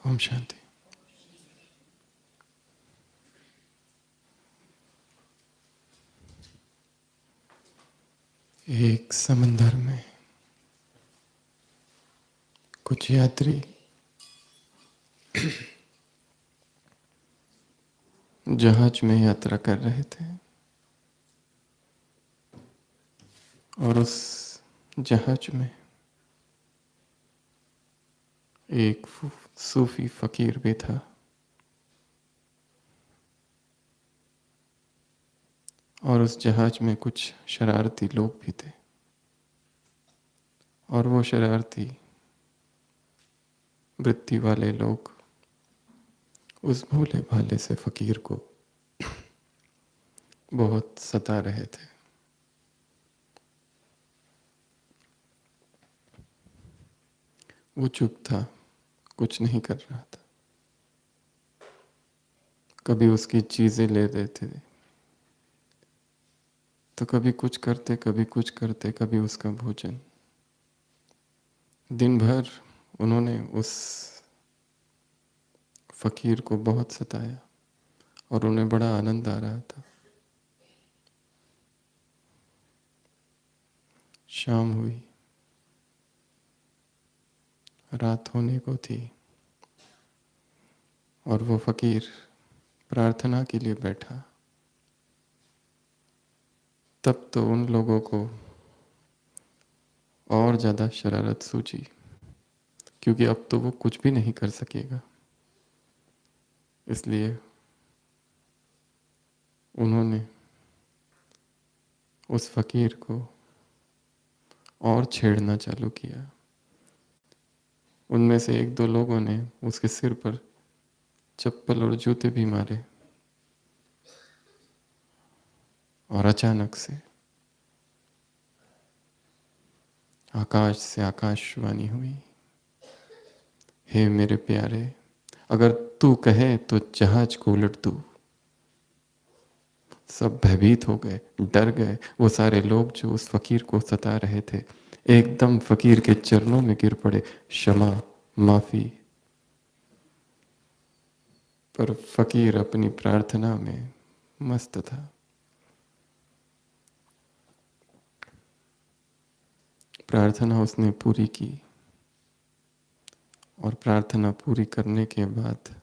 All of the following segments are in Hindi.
ओम शांति। एक समंदर में कुछ यात्री जहाज में यात्रा कर रहे थे और उस जहाज में एक सूफी फकीर भी था और उस जहाज में कुछ शरारती लोग भी थे और वो शरारती वृत्ति वाले लोग उस भोले भाले से फकीर को बहुत सता रहे थे। वो चुप था, कुछ नहीं कर रहा था। कभी उसकी चीजें ले लेते थे तो कभी कुछ करते, कभी कुछ करते, कभी उसका भोजन। दिन भर उन्होंने उस फकीर को बहुत सताया और उन्हें बड़ा आनंद आ रहा था। शाम हुई, रात होने को थी और वो फकीर प्रार्थना के लिए बैठा। तब तो उन लोगों को और ज़्यादा शरारत सूझी, क्योंकि अब तो वो कुछ भी नहीं कर सकेगा। इसलिए उन्होंने उस फकीर को और छेड़ना चालू किया। उनमें से एक दो लोगों ने उसके सिर पर चप्पल और जूते भी मारे और अचानक से आकाश से आकाशवाणी हुई, हे मेरे प्यारे, अगर तू कहे तो जहाज को उलट दूं। सब भयभीत हो गए, डर गए। वो सारे लोग जो उस फकीर को सता रहे थे एकदम फकीर के चरणों में गिर पड़े, क्षमा, माफी। पर फकीर अपनी प्रार्थना में मस्त था। प्रार्थना उसने पूरी की और प्रार्थना पूरी करने के बाद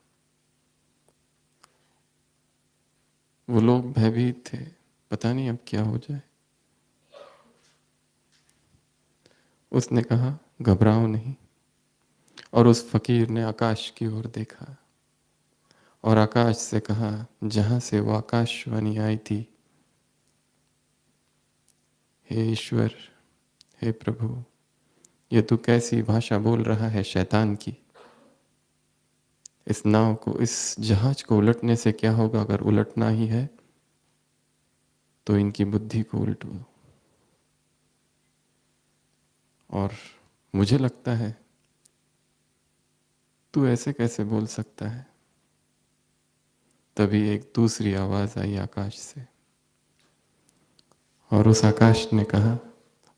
वो लोग भयभीत थे, पता नहीं अब क्या हो जाए। उसने कहा, घबराओ नहीं। और उस फकीर ने आकाश की ओर देखा और आकाश से कहा, जहां से वो आकाशवाणी आई थी, हे ईश्वर, हे प्रभु, ये तू कैसी भाषा बोल रहा है शैतान की। इस नाव को, इस जहाज को उलटने से क्या होगा? अगर उलटना ही है तो इनकी बुद्धि को उल्टो। और मुझे लगता है तू ऐसे कैसे बोल सकता है। तभी एक दूसरी आवाज आई आकाश से और उस आकाश ने कहा,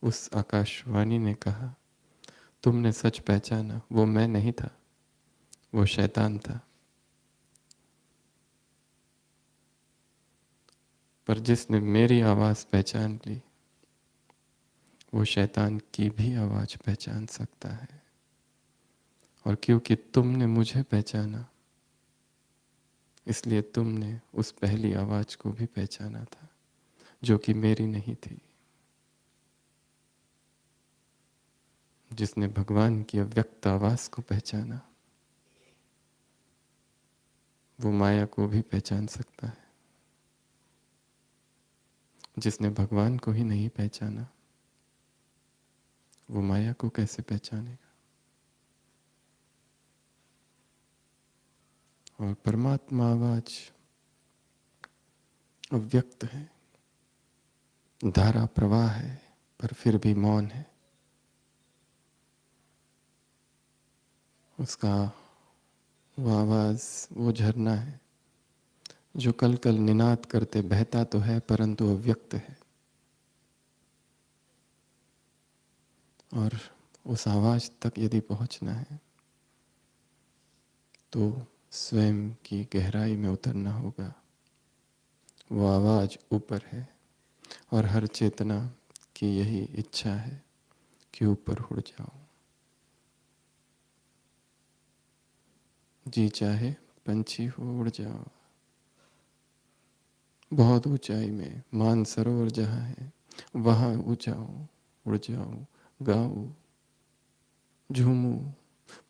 उस आकाशवाणी ने कहा, तुमने सच पहचाना, वो मैं नहीं था, वो शैतान था। पर जिसने मेरी आवाज पहचान ली वो शैतान की भी आवाज पहचान सकता है। और क्योंकि तुमने मुझे पहचाना इसलिए तुमने उस पहली आवाज को भी पहचाना था जो कि मेरी नहीं थी। जिसने भगवान की अव्यक्त आवाज को पहचाना वो माया को भी पहचान सकता है। जिसने भगवान को ही नहीं पहचाना वो माया को कैसे पहचानेगा। और परमात्मा आवाज अव्यक्त है, धारा प्रवाह है, पर फिर भी मौन है। उसका वो आवाज, वो झरना है जो कल कल निनाद करते बहता तो है परंतु अव्यक्त है। और उस आवाज तक यदि पहुंचना है तो स्वयं की गहराई में उतरना होगा। वो आवाज़ ऊपर है और हर चेतना की यही इच्छा है कि ऊपर उड़ जाओ। जी चाहे पंछी हो उड़ जाओ, बहुत ऊंचाई में मानसरोवर जहाँ है वहाँ ऊंचाओ, उड़ जाओ, गाओ, झूमो।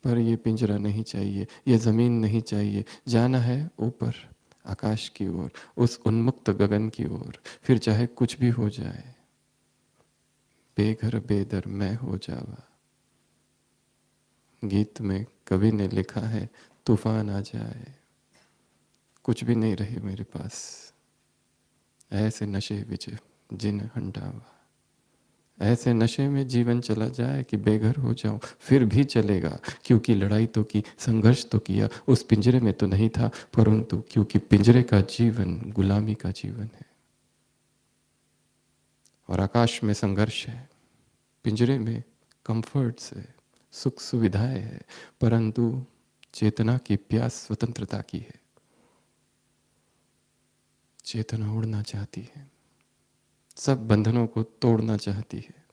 पर ये पिंजरा नहीं चाहिए, ये ज़मीन नहीं चाहिए, जाना है ऊपर आकाश की ओर, उस उन्मुक्त गगन की ओर। फिर चाहे कुछ भी हो जाए, बेघर बेदर मैं हो जावा। गीत में कवि ने लिखा है, तूफान आ जाए कुछ भी नहीं रहे मेरे पास, ऐसे नशे विच जिन हंडावा। ऐसे नशे में जीवन चला जाए कि बेघर हो जाऊं, फिर भी चलेगा, क्योंकि लड़ाई तो की, संघर्ष तो किया, उस पिंजरे में तो नहीं था, परंतु क्योंकि पिंजरे का जीवन गुलामी का जीवन है और आकाश में संघर्ष है, पिंजरे में कंफर्ट्स है, सुख सुविधाएं है, परंतु चेतना की प्यास स्वतंत्रता की है। चेतना उड़ना चाहती है, सब बंधनों को तोड़ना चाहती है,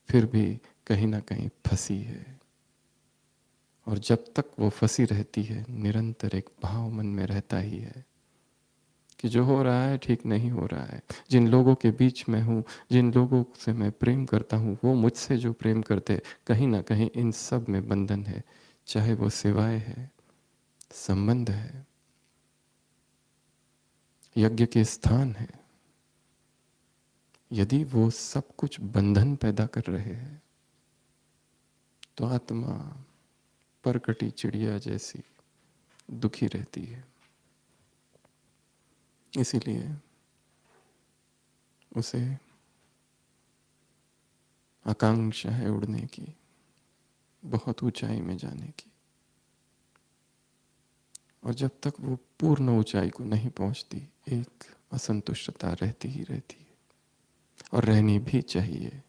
फिर भी कहीं ना कहीं फंसी है। और जब तक वो फंसी रहती है, निरंतर एक भाव मन में रहता ही है कि जो हो रहा है ठीक नहीं हो रहा है। जिन लोगों के बीच में हूँ, जिन लोगों से मैं प्रेम करता हूँ, वो मुझसे जो प्रेम करते, कहीं ना कहीं इन सब में बंधन है, चाहे वो सेवाएं है, संबंध है, यज्ञ के स्थान है। यदि वो सब कुछ बंधन पैदा कर रहे हैं, तो आत्मा परकटी चिड़िया जैसी दुखी रहती है। इसीलिए उसे आकांक्षा है उड़ने की, बहुत ऊंचाई में जाने की। और जब तक वो पूर्ण ऊंचाई को नहीं पहुंचती, एक असंतुष्टता रहती ही रहती है, और रहनी भी चाहिए।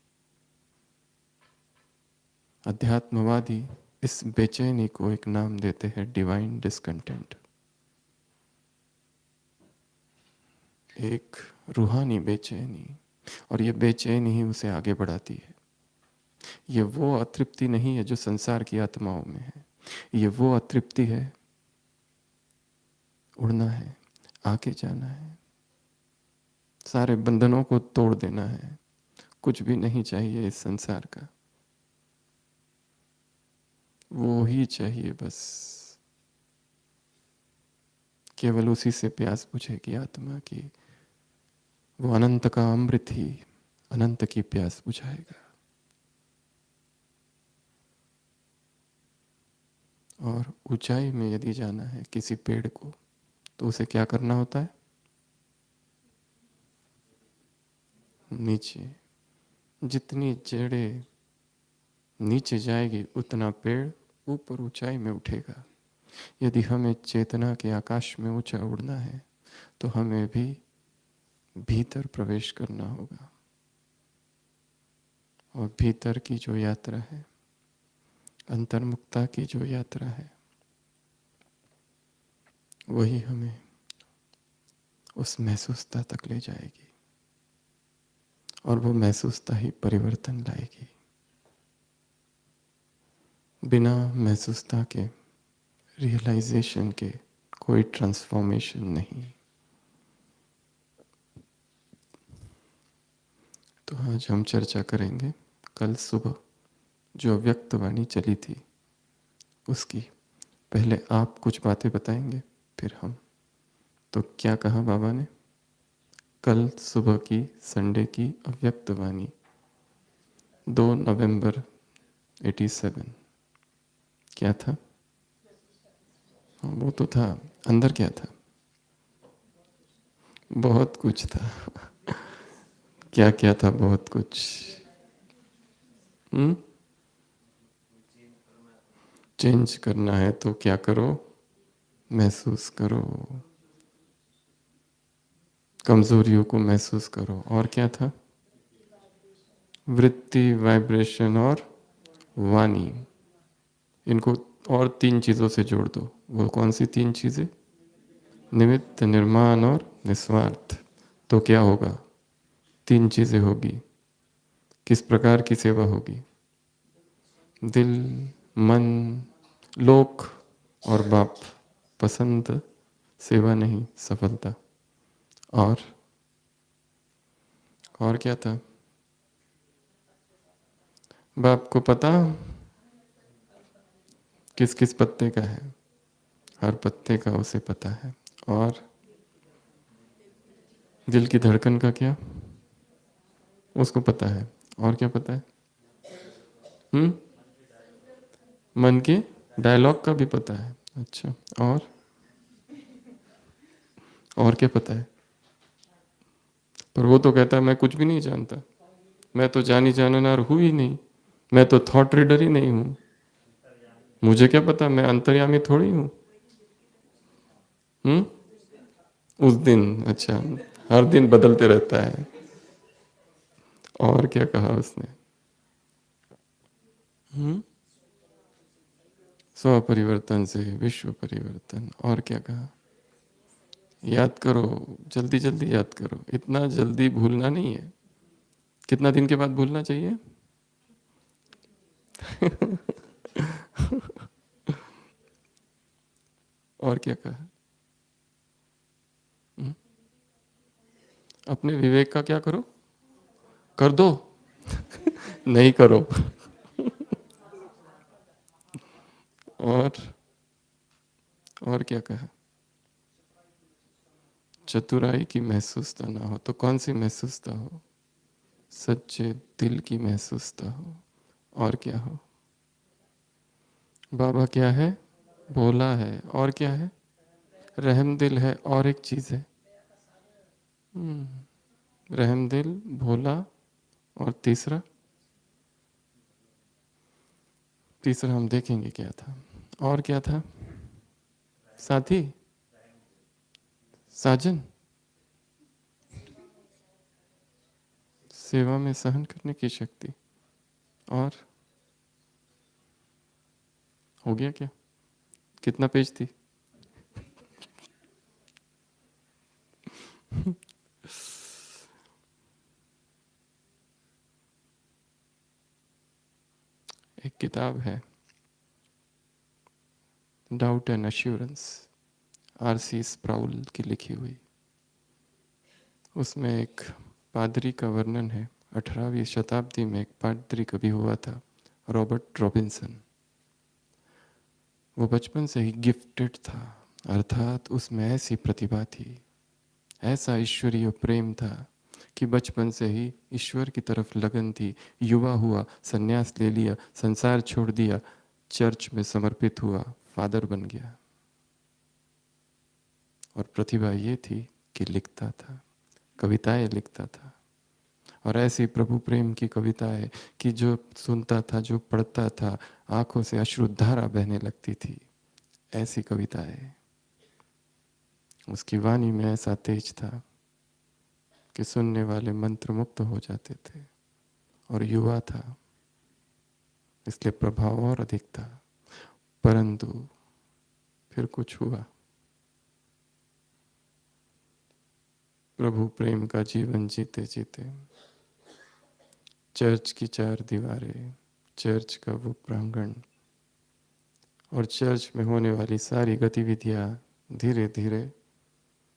अध्यात्मवादी इस बेचैनी को एक नाम देते हैं, डिवाइन डिस्कंटेंट। एक रूहानी बेचैनी, और ये बेचैनी ही उसे आगे बढ़ाती है। ये वो अतृप्ति नहीं है जो संसार की आत्माओं में है, ये वो अतृप्ति है, उड़ना है, आगे जाना है, सारे बंधनों को तोड़ देना है, कुछ भी नहीं चाहिए इस संसार का, वो ही चाहिए बस। केवल उसी से प्यास बुझेगी आत्मा की, वो अनंत का अमृत ही अनंत की प्यास बुझाएगा। और ऊंचाई में यदि जाना है किसी पेड़ को, तो उसे क्या करना होता है? नीचे, जितनी जड़ें नीचे जाएगी उतना पेड़ ऊपर ऊंचाई में उठेगा। यदि हमें चेतना के आकाश में ऊंचा उड़ना है, तो हमें भी भीतर प्रवेश करना होगा। और भीतर की जो यात्रा है, अंतर्मुक्ता की जो यात्रा है, वही हमें उस महसूसता तक ले जाएगी, और वो महसूसता ही परिवर्तन लाएगी। बिना महसूसता के, रियलाइजेशन के कोई ट्रांसफॉर्मेशन नहीं। तो आज हम चर्चा करेंगे कल सुबह जो व्यक्त वाणी चली थी उसकी। पहले आप कुछ बातें बताएंगे, फिर हम। तो क्या कहा बाबा ने? कल सुबह की संडे की अव्यक्त वाणी 2 नवंबर 87। क्या था? हाँ, वो तो था। अंदर क्या था? बहुत कुछ था। क्या क्या था? बहुत कुछ। चेंज करना है तो क्या करो? महसूस करो, कमजोरियों को महसूस करो। और क्या था? वृत्ति, वाइब्रेशन और वाणी, इनको और 3 चीज़ों से जोड़ दो। वो कौन सी 3 चीज़ें? निमित्त, निर्माण और निस्वार्थ। तो क्या होगा? 3 चीज़ें होगी। किस प्रकार की सेवा होगी? दिल, मन, लोक और बाप पसंद सेवा नहीं, सफलता। और क्या था? बाप को पता किस किस पत्ते का है, हर पत्ते का उसे पता है। और दिल की धड़कन का क्या? उसको पता है। और क्या पता है? हम्म, मन के डायलॉग का भी पता है। अच्छा, और क्या पता है? पर वो तो कहता है मैं कुछ भी नहीं जानता, मैं तो जानी जाननार हूँ ही नहीं, मैं तो थॉट रीडर ही नहीं हूँ, मुझे क्या पता, मैं अंतर्यामी थोड़ी हूँ। हम्म, उस दिन, अच्छा, हर दिन बदलते रहता है। और क्या कहा उसने? स्व परिवर्तन से विश्व परिवर्तन। और क्या कहा? याद करो, जल्दी जल्दी याद करो, इतना जल्दी भूलना नहीं है। कितना दिन के बाद भूलना चाहिए? और क्या कहा? हम्म? अपने विवेक का क्या करो? कर दो। नहीं करो। और और क्या कहा? चतुराई की महसूसता ना हो। तो कौन सी महसूसता हो? सच्चे दिल की महसूसता हो। और क्या हो? बाबा क्या है? भोला है। और क्या है? रहम दिल है। और एक चीज है, रहम दिल, भोला, और तीसरा? तीसरा हम देखेंगे क्या था। और क्या था? साथी, साजन, सेवा में सहन करने की शक्ति। और हो गया क्या? कितना पेज थी? एक किताब है, डाउट एंड अश्योरेंस, आर.सी. स्प्राउल की लिखी हुई। उसमें एक पादरी का वर्णन है। 18वीं शताब्दी में एक पादरी कभी हुआ था, रॉबर्ट रॉबिन्सन। वो बचपन से ही गिफ्टेड था, अर्थात उसमें ऐसी प्रतिभा थी, ऐसा ईश्वरीय प्रेम था कि बचपन से ही ईश्वर की तरफ लगन थी। युवा हुआ, संन्यास ले लिया, संसार छोड़ दिया, चर्च में समर्पित हुआ, फादर बन गया। और प्रतिभा ये थी कि लिखता था, कविताएं लिखता था। और ऐसी प्रभु प्रेम की कविताएं कि जो सुनता था, जो पढ़ता था, आंखों से अश्रुधारा बहने लगती थी। ऐसी कविताएं। उसकी वाणी में ऐसा तेज था कि सुनने वाले मंत्रमुग्ध हो जाते थे। और युवा था, इसलिए प्रभाव और अधिक था। परंतु फिर कुछ हुआ। प्रभु प्रेम का जीवन जीते जीते चर्च की 4 दीवारें, चर्च का वो प्रांगण और चर्च में होने वाली सारी गतिविधियां धीरे धीरे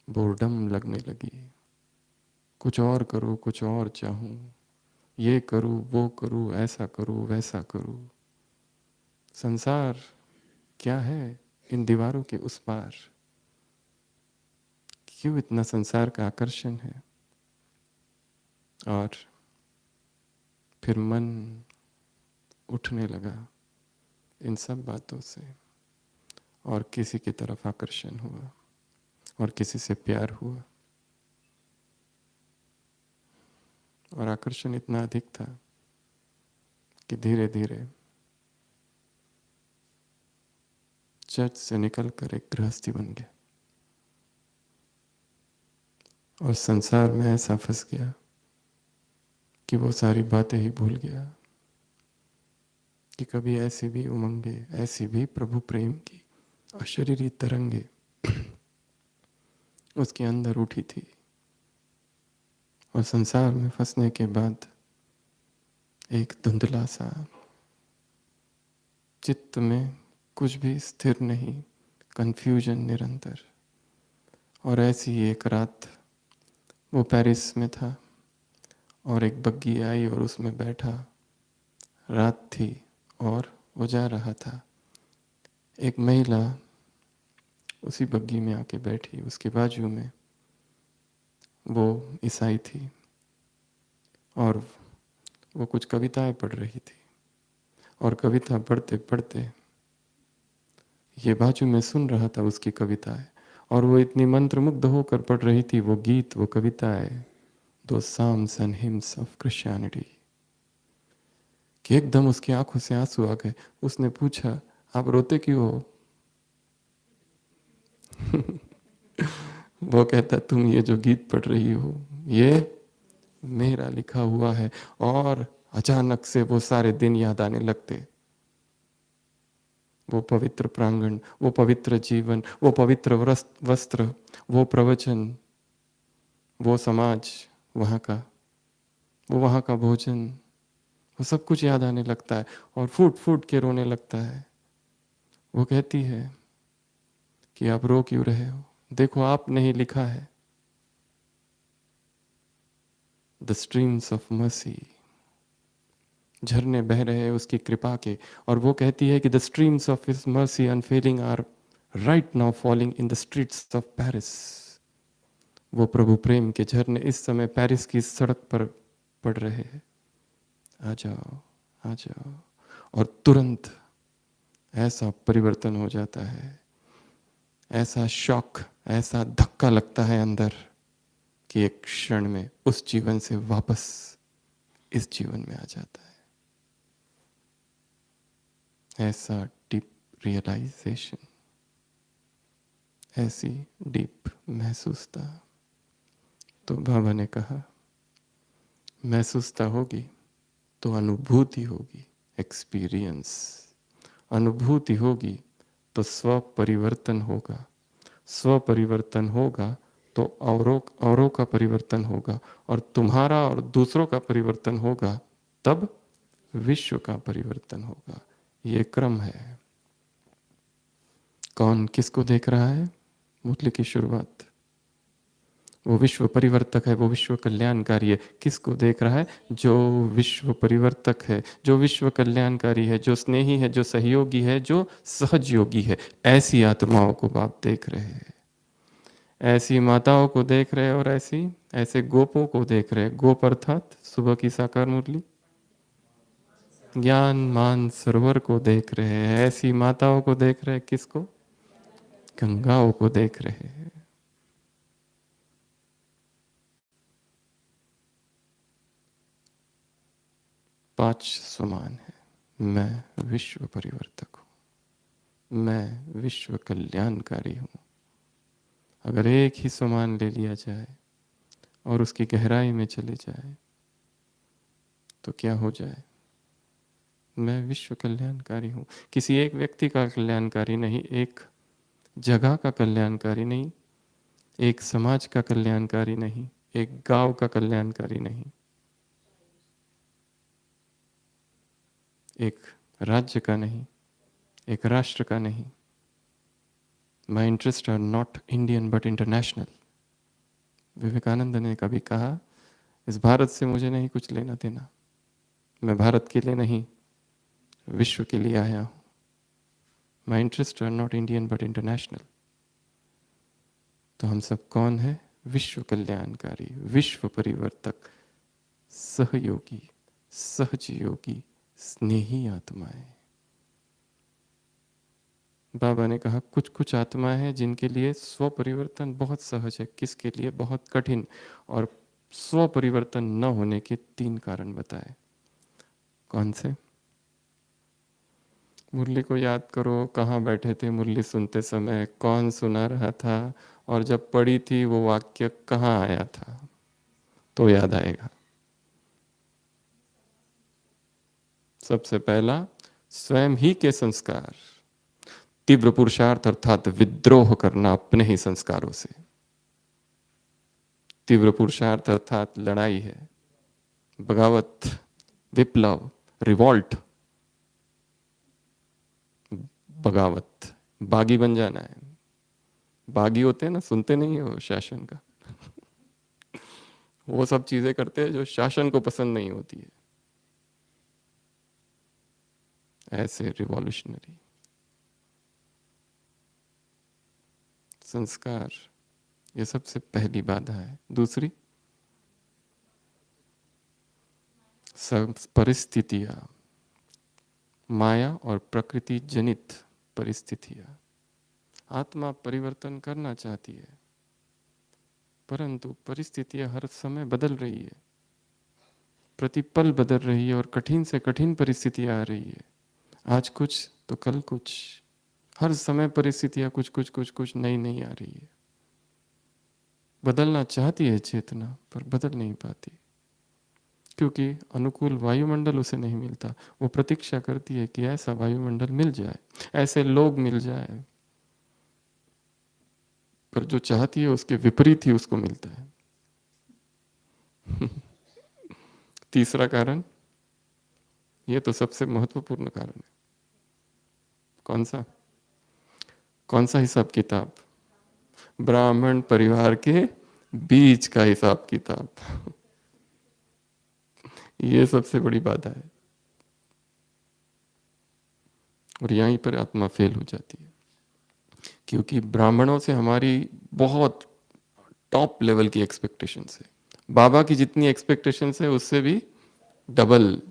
बोर्डम लगने लगी। कुछ और करूं, कुछ और चाहूं, ये करूं, वो करूं, ऐसा करूं, वैसा करूं। संसार क्या है इन दीवारों के उस पार? क्यों इतना संसार का आकर्षण है? और फिर मन उठने लगा इन सब बातों से, और किसी की तरफ आकर्षण हुआ, और किसी से प्यार हुआ। और आकर्षण इतना अधिक था कि धीरे धीरे चर्च से निकलकर एक गृहस्थी बन गया। और संसार में ऐसा फंस गया कि वो सारी बातें ही भूल गया। कि कभी ऐसी भी उमंगे, ऐसी भी प्रभु प्रेम की अशरीरी तरंगे उसके अंदर उठी थी। और संसार में फंसने के बाद एक धुंधला सा, चित्त में कुछ भी स्थिर नहीं, कंफ्यूजन निरंतर। और ऐसी एक रात वो पेरिस में था और एक बग्गी आई और उसमें बैठा। रात थी और वो जा रहा था। एक महिला उसी बग्गी में आके बैठी, उसके बाजू में वो ईसाई थी और वो कुछ कविताएं पढ़ रही थी। और कविता पढ़ते पढ़ते ये बाजू में सुन रहा था उसकी कविताएं, और वो इतनी मंत्रमुग्ध होकर पढ़ रही थी वो गीत, वो कविताएं, दो psalms and hymns of Christianity, कि एकदम उसकी आंखों से आंसू आ गए। उसने पूछा, आप रोते क्यों हो? वो कहता, तुम ये जो गीत पढ़ रही हो ये मेरा लिखा हुआ है। और अचानक से वो सारे दिन याद आने लगते, वो पवित्र प्रांगण, वो पवित्र जीवन, वो पवित्र वस्त्र, वो प्रवचन, वो समाज वहाँ का, वो वहाँ का भोजन, वो सब कुछ याद आने लगता है और फूट फूट के रोने लगता है। वो कहती है कि आप रो क्यों रहे हो? देखो आपने ही लिखा है, द स्ट्रीम्स ऑफ मर्सी, झरने बह रहे हैं उसकी कृपा के। और वो कहती है कि the streams of his mercy unfailing are right now falling in the streets of Paris. वो प्रभु प्रेम के झरने इस समय पेरिस की सड़क पर पड़ रहे हैं। आ जाओ, आ जाओ। और तुरंत ऐसा परिवर्तन हो जाता है, ऐसा शॉक, ऐसा धक्का लगता है अंदर कि एक क्षण में उस जीवन से वापस इस जीवन में आ जाता है। ऐसा डीप रियलाइजेशन, ऐसी डीप महसूसता। तो बाबा ने कहा, महसूसता होगी तो अनुभूति होगी, एक्सपीरियंस। अनुभूति होगी तो स्व परिवर्तन होगा, स्व परिवर्तन होगा तो औरों का परिवर्तन होगा, और तुम्हारा और दूसरों का परिवर्तन होगा तब विश्व का परिवर्तन होगा। ये क्रम है। कौन किसको देख रहा है? मुरली की शुरुआत, वो विश्व परिवर्तक है, वो विश्व कल्याणकारी है। किसको देख रहा है? जो विश्व परिवर्तक है, जो विश्व कल्याणकारी है, जो स्नेही है, जो सहयोगी है, जो सहज योगी है। ऐसी आत्माओं को बाप देख रहे हैं, ऐसी माताओं को देख रहे हैं, और ऐसे गोपों को देख रहे हैं। गोप अर्थात सुबह की साकार मुरली, ज्ञान मान सरोवर को देख रहे हैं। ऐसी माताओं को देख रहे हैं। किसको? गंगाओं को देख रहे हैं। पांच समान है। मैं विश्व परिवर्तक हूं, मैं विश्व कल्याणकारी हूं। अगर एक ही समान ले लिया जाए और उसकी गहराई में चले जाए तो क्या हो जाए? मैं विश्व कल्याणकारी हूं। किसी एक व्यक्ति का कल्याणकारी नहीं, एक जगह का कल्याणकारी नहीं, एक समाज का कल्याणकारी नहीं, एक गांव का कल्याणकारी नहीं, एक राज्य का नहीं, एक राष्ट्र का नहीं। My interest are not Indian but international. Vivekananda ने कभी कहा, इस भारत से मुझे नहीं कुछ लेना देना, मैं भारत के लिए नहीं विश्व के लिए आया हूं। My interest are not Indian but international. तो हम सब कौन है? विश्व कल्याणकारी, विश्व परिवर्तक, सहयोगी, सहज योगी, स्नेही आत्माएं। बाबा ने कहा, कुछ कुछ आत्माएं हैं जिनके लिए स्व परिवर्तन बहुत सहज है, किसके लिए बहुत कठिन। और स्व परिवर्तन न होने के 3 कारण बताए। कौन से? मुरली को याद करो, कहाँ बैठे थे मुरली सुनते समय, कौन सुना रहा था, और जब पढ़ी थी वो वाक्य कहाँ आया था, तो याद आएगा। सबसे पहला, स्वयं ही के संस्कार, तीव्र पुरुषार्थ अर्थात विद्रोह करना अपने ही संस्कारों से। तीव्र पुरुषार्थ अर्थात लड़ाई है, बगावत, विप्लव, रिवॉल्ट। बगावत, बागी बन जाना है। बागी होते हैं ना, सुनते नहीं हो शासन का। वो सब चीजें करते हैं जो शासन को पसंद नहीं होती है, ऐसे रिवॉल्यूशनरी। संस्कार, ये सबसे पहली बाधा है। दूसरी, सब परिस्थितियां, माया और प्रकृति जनित परिस्थितियां। आत्मा परिवर्तन करना चाहती है, परंतु परिस्थितियां हर समय बदल रही है, प्रतिपल बदल रही है और कठिन से कठिन परिस्थितियां आ रही है। आज कुछ तो कल कुछ, हर समय परिस्थितियां कुछ कुछ कुछ कुछ नई नई आ रही है। बदलना चाहती है चेतना, पर बदल नहीं पाती, क्योंकि अनुकूल वायुमंडल उसे नहीं मिलता। वो प्रतीक्षा करती है कि ऐसा वायुमंडल मिल जाए, ऐसे लोग मिल जाए, पर जो चाहती है उसके विपरीत ही उसको मिलता है। तीसरा कारण, ये तो सबसे महत्वपूर्ण कारण है। कौन सा? कौन सा हिसाब किताब? ब्राह्मण परिवार के बीच का हिसाब किताब। ये सबसे बड़ी बाधा है, और यहीं पर आत्मा फेल हो जाती है, क्योंकि ब्राह्मणों से हमारी बहुत टॉप लेवल की एक्सपेक्टेशंस है। बाबा की जितनी एक्सपेक्टेशंस है उससे भी डबल,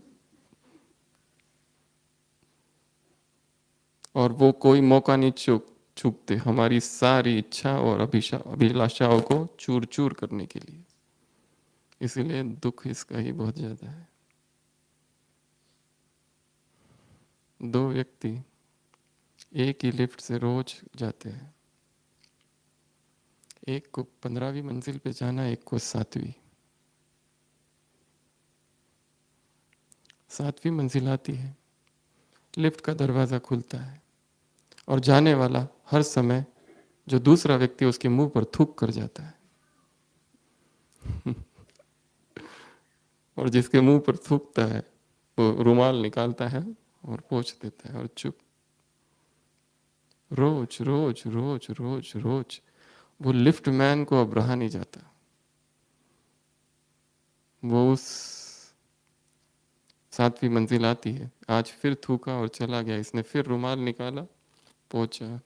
और वो कोई मौका नहीं चूकते हमारी सारी इच्छा और अभिलाषाओं को चूर चूर करने के लिए। इसीलिए दुख इसका ही बहुत ज्यादा है। दो व्यक्ति एक ही लिफ्ट से रोज जाते हैं, एक को 15वीं मंजिल पे जाना, एक को 7वीं। 7वीं मंजिल आती है, लिफ्ट का दरवाजा खुलता है, और जाने वाला हर समय जो दूसरा व्यक्ति उसके मुंह पर थूक कर जाता है। और जिसके मुंह पर थूकता है वो रुमाल निकालता है और पोंछ देता है और चुप। रोज रोज रोज रोज रोज वो लिफ्ट मैन को अब रहा नहीं जाता। वो उस 7वीं मंजिल आती है, आज फिर थूका और चला गया, इसने फिर रुमाल निकाला, पोंछा।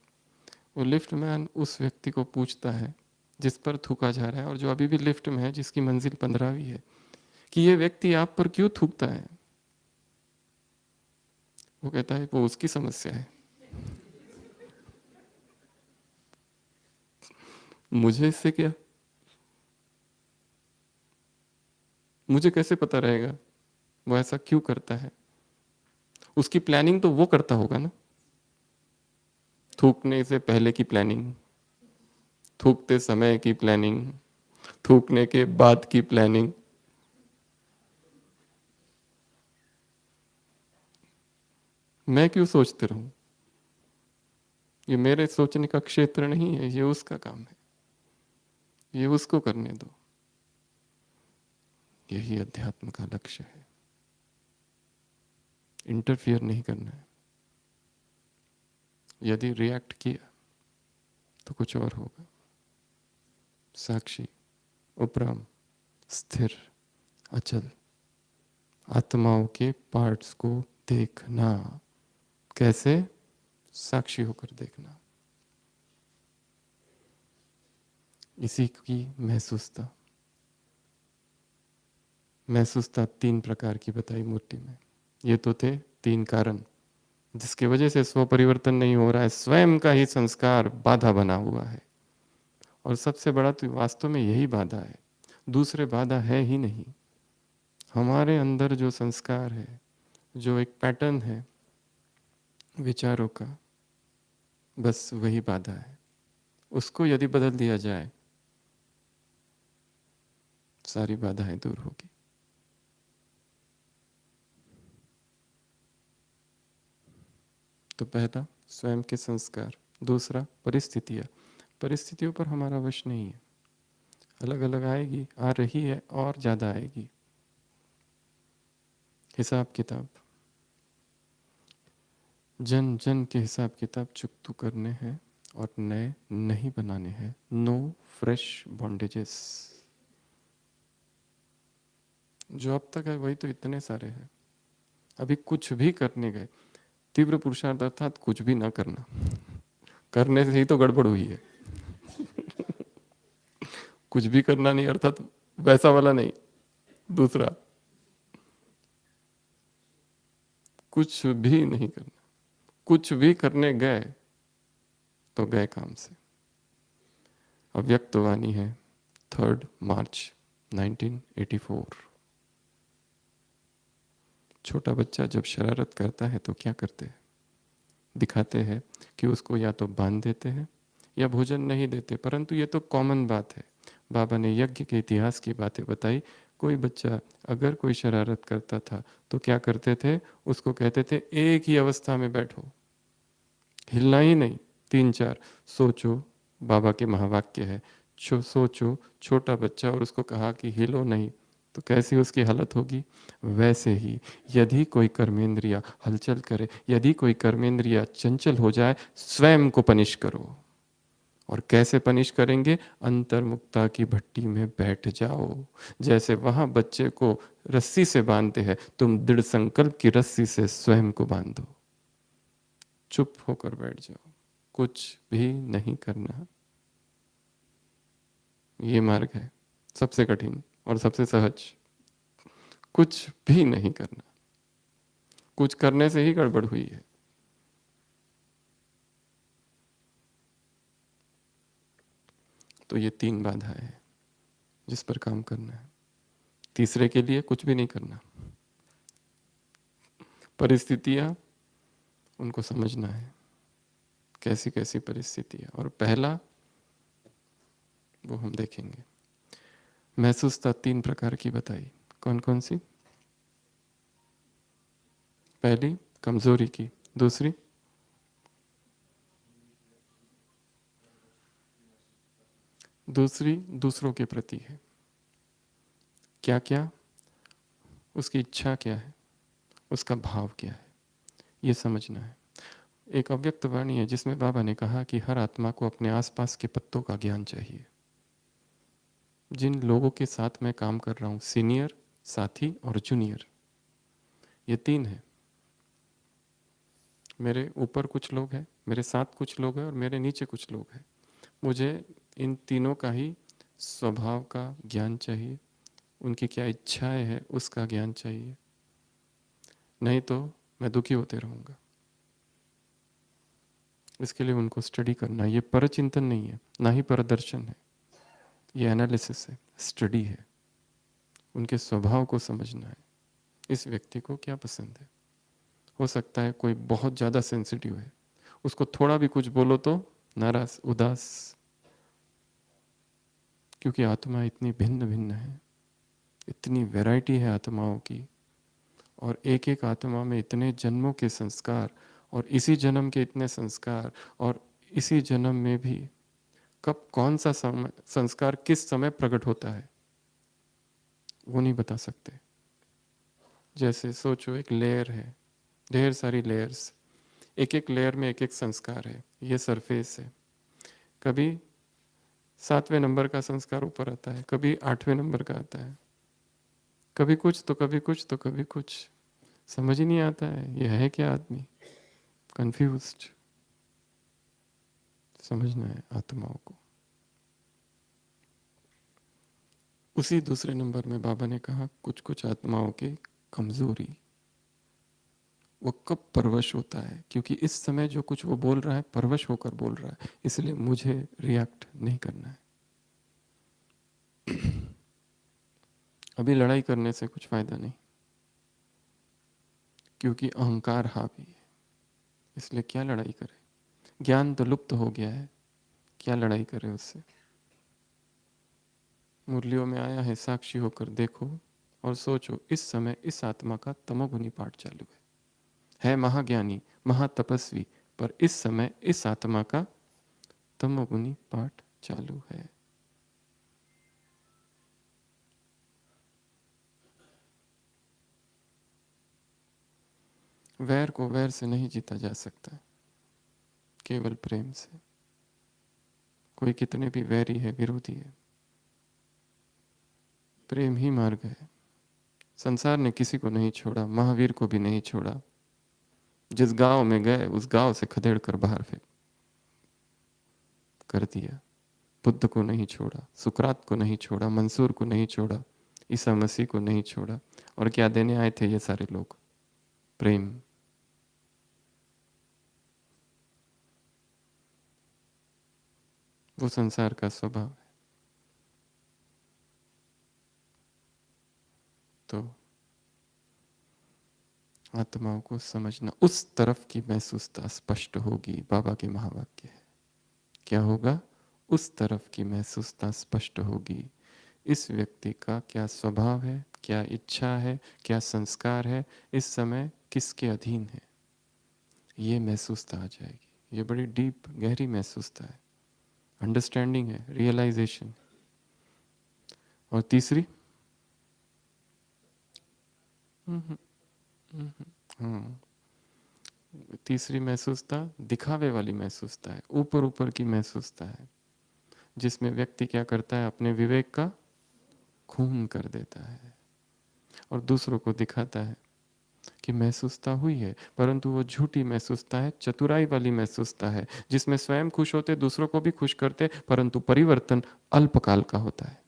वो लिफ्ट मैन उस व्यक्ति को पूछता है जिस पर थूका जा रहा है और जो अभी भी लिफ्ट में है, जिसकी मंजिल 15वीं है, कि ये व्यक्ति आप पर क्यों थूकता है? वो कहता है वो उसकी समस्या है, मुझे इससे क्या? मुझे कैसे पता रहेगा वो ऐसा क्यों करता है? उसकी प्लानिंग तो वो करता होगा ना, थूकने से पहले की प्लानिंग, थूकते समय की प्लानिंग, थूकने के बाद की प्लानिंग। मैं क्यों सोचते रहूं? ये मेरे सोचने का क्षेत्र नहीं है, ये उसका काम है, ये उसको करने दो। यही अध्यात्म का लक्ष्य है, इंटरफियर नहीं करना है। यदि रिएक्ट किया तो कुछ और होगा। साक्षी, उपराम, स्थिर, अचल आत्माओं के पार्ट्स को देखना। कैसे? साक्षी होकर देखना। इसी की महसूसता। महसूसता 3 प्रकार की बताई मूर्ति में। ये तो थे 3 कारण जिसकी वजह से स्व परिवर्तन नहीं हो रहा है, स्वयं का ही संस्कार बाधा बना हुआ है। और सबसे बड़ा तो वास्तव में यही बाधा है, दूसरे बाधा है ही नहीं। हमारे अंदर जो संस्कार है, जो एक पैटर्न है विचारों का, बस वही बाधा है। उसको यदि बदल दिया जाए, सारी बाधाएं दूर होगी। तो पहला स्वयं के संस्कार, दूसरा परिस्थितियाँ। परिस्थितियों पर हमारा वश नहीं है, अलग अलग आएगी, आ रही है और ज़्यादा आएगी। हिसाब किताब, जन जन के हिसाब किताब चुकतू करने हैं और नए नहीं बनाने हैं। No fresh bondages. जो अब तक है वही तो इतने सारे हैं। अभी कुछ भी करने गए, तीव्र पुरुषार्थ अर्थात कुछ भी ना करना, करने से ही तो गड़बड़ हुई है। कुछ भी करना नहीं अर्थात वैसा वाला नहीं, दूसरा कुछ भी नहीं करना। कुछ भी करने गए तो गए काम से। अव्यक्त वाणी है 3 मार्च 1984। छोटा बच्चा जब शरारत करता है तो क्या करते हैं? दिखाते हैं कि उसको या तो बांध देते हैं या भोजन नहीं देते, परंतु ये तो कॉमन बात है। बाबा ने यज्ञ के इतिहास की बातें बताई। कोई बच्चा अगर कोई शरारत करता था तो क्या करते थे? उसको कहते थे एक ही अवस्था में बैठो, हिलना ही नहीं। 3-4 सोचो, बाबा के महावाक्य है, सोचो छोटा बच्चा और उसको कहा कि हिलो नहीं, तो कैसी उसकी हालत होगी? वैसे ही यदि कोई कर्मेंद्रिया हलचल करे, यदि कोई कर्मेंद्रिया चंचल हो जाए, स्वयं को पनिश करो। और कैसे पनिश करेंगे? अंतर्मुक्ता की भट्टी में बैठ जाओ। जैसे वहां बच्चे को रस्सी से बांधते हैं, तुम दृढ़ संकल्प की रस्सी से स्वयं को बांधो। चुप होकर बैठ जाओ, कुछ भी नहीं करना। ये मार्ग है सबसे कठिन और सबसे सहज। कुछ भी नहीं करना, कुछ करने से ही गड़बड़ हुई है। तो ये 3 बाधाएं हैं जिस पर काम करना है। तीसरे के लिए कुछ भी नहीं करना। परिस्थितियां, उनको समझना है कैसी कैसी परिस्थितियां। और पहला वो हम देखेंगे। महसूसता 3 प्रकार की बताई। कौन कौन सी? पहली कमजोरी की, दूसरी दूसरी दूसरों के प्रति है। क्या क्या? उसकी इच्छा क्या है, उसका भाव क्या है, ये समझना है। एक अव्यक्त वाणी है जिसमें बाबा ने कहा कि हर आत्मा को अपने आसपास के पत्तों का ज्ञान चाहिए। जिन लोगों के साथ मैं काम कर रहा हूँ, सीनियर, साथी और जूनियर, ये 3 है। मेरे ऊपर कुछ लोग हैं, मेरे साथ कुछ लोग हैं और मेरे नीचे कुछ लोग हैं। मुझे इन तीनों का ही स्वभाव का ज्ञान चाहिए, उनकी क्या इच्छाएं हैं उसका ज्ञान चाहिए, नहीं तो मैं दुखी होते रहूँगा। इसके लिए उनको स्टडी करना। ये परचिंतन नहीं है, ना ही परदर्शन है, ये एनालिसिस है, स्टडी है। उनके स्वभाव को समझना है, इस व्यक्ति को क्या पसंद है। हो सकता है कोई बहुत ज़्यादा सेंसिटिव है, उसको थोड़ा भी कुछ बोलो तो नाराज, उदास, क्योंकि आत्मा इतनी भिन्न भिन्न है, इतनी वैरायटी है आत्माओं की, और एक एक आत्मा में इतने जन्मों के संस्कार, और इसी जन्म के इतने संस्कार, और इसी जन्म में भी कब कौन सा समय संस्कार किस समय प्रकट होता है वो नहीं बता सकते। जैसे सोचो एक लेयर है, ढेर सारी लेयर्स, एक एक लेयर में एक एक संस्कार है। ये सरफेस है, कभी 7वें नंबर का संस्कार ऊपर आता है, कभी 8वें नंबर का आता है, कभी कुछ तो कभी कुछ तो कभी कुछ। समझ ही नहीं आता है ये है क्या आदमी, कंफ्यूज्ड। समझना है आत्माओं को। उसी दूसरे नंबर में बाबा ने कहा कुछ कुछ आत्माओं की कमजोरी, वो कब परवश होता है, क्योंकि इस समय जो कुछ वो बोल रहा है परवश होकर बोल रहा है, इसलिए मुझे रिएक्ट नहीं करना है। अभी लड़ाई करने से कुछ फायदा नहीं, क्योंकि अहंकार हावी है, इसलिए क्या लड़ाई करे। ज्ञान तो लुप्त हो गया है, क्या लड़ाई करे उससे। मुरलियों में आया है साक्षी होकर देखो और सोचो, इस समय इस आत्मा का तमोगुनी पाठ चालू है, है महाज्ञानी, महातपस्वी, पर इस समय इस आत्मा का तमोगुनी पाठ चालू है। वैर को वैर से नहीं जीता जा सकता, केवल प्रेम से। कोई कितने भी वैरी है, विरोधी है, प्रेम ही मार्ग है। संसार ने किसी को नहीं छोड़ा, महावीर को भी नहीं छोड़ा। जिस गांव में गए उस गांव से खदेड़ कर बाहर फेंक कर दिया। बुद्ध को नहीं छोड़ा, सुकरात को नहीं छोड़ा, मंसूर को नहीं छोड़ा, ईसा मसीह को नहीं छोड़ा। और क्या देने आए थे ये सारे लोग? प्रेम। वो संसार का स्वभाव है। तो आत्माओं को समझना, उस तरफ की महसूसता स्पष्ट होगी। बाबा के महावाक्य है, क्या होगा? उस तरफ की महसूसता स्पष्ट होगी। इस व्यक्ति का क्या स्वभाव है, क्या इच्छा है, क्या संस्कार है, इस समय किसके अधीन है, ये महसूसता आ जाएगी। ये बड़ी डीप गहरी महसूसता है, अंडरस्टैंडिंग है, रियलाइजेशन। और तीसरी, हाँ, तीसरी महसूसता दिखावे वाली महसूसता है, ऊपर ऊपर की महसूसता है, जिसमें व्यक्ति क्या करता है? अपने विवेक का खून कर देता है और दूसरों को दिखाता है कि महसूसता हुई है, परंतु वो झूठी महसूसता है, चतुराई वाली महसूसता है, जिसमें स्वयं खुश होते, दूसरों को भी खुश करते, परंतु परिवर्तन अल्पकाल का होता है।